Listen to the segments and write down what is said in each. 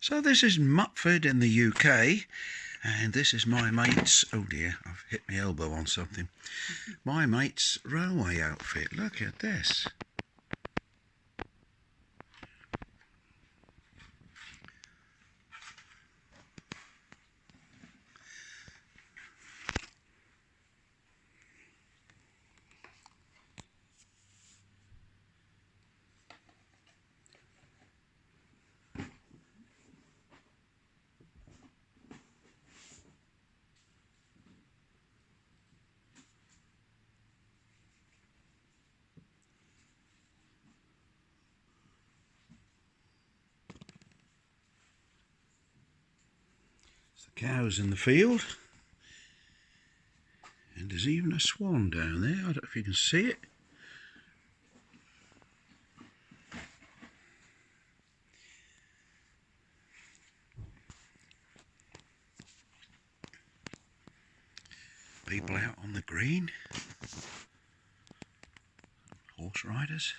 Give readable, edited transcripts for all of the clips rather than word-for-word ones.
So this is Mutford in the UK, and this is my mate's, oh dear, I've hit my elbow on something, my mate's railway outfit. Look at this. The cows in the field, and there's even a swan down there. I don't know if you can see it. People out on the green, horse riders.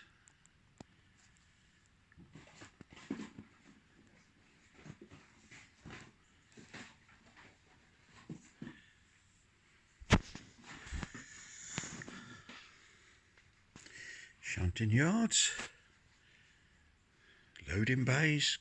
Shunting yards, loading bays,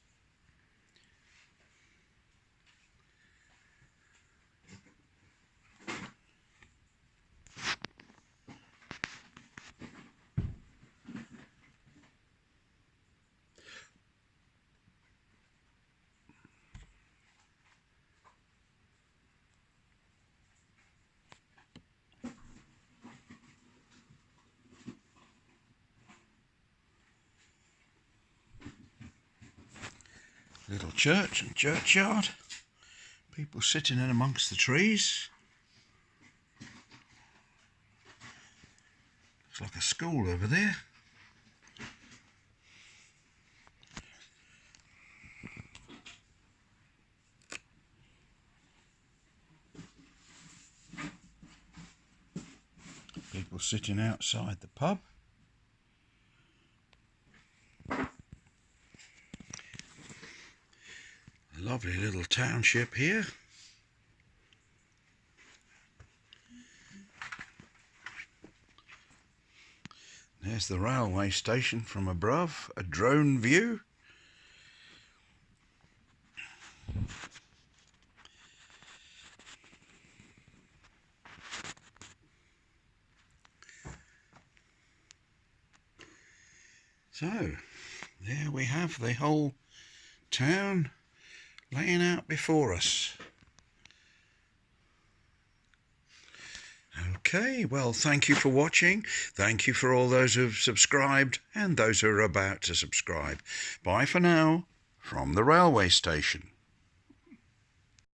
little church and churchyard, people sitting in amongst the trees. Looks like a school over there. People sitting outside the pub. A lovely little township here. There's the railway station from above, a drone view. So, there we have the whole town laying out before us. Okay, well, thank you for watching. Thank you for all those who've subscribed and those who are about to subscribe. Bye for now from the railway station.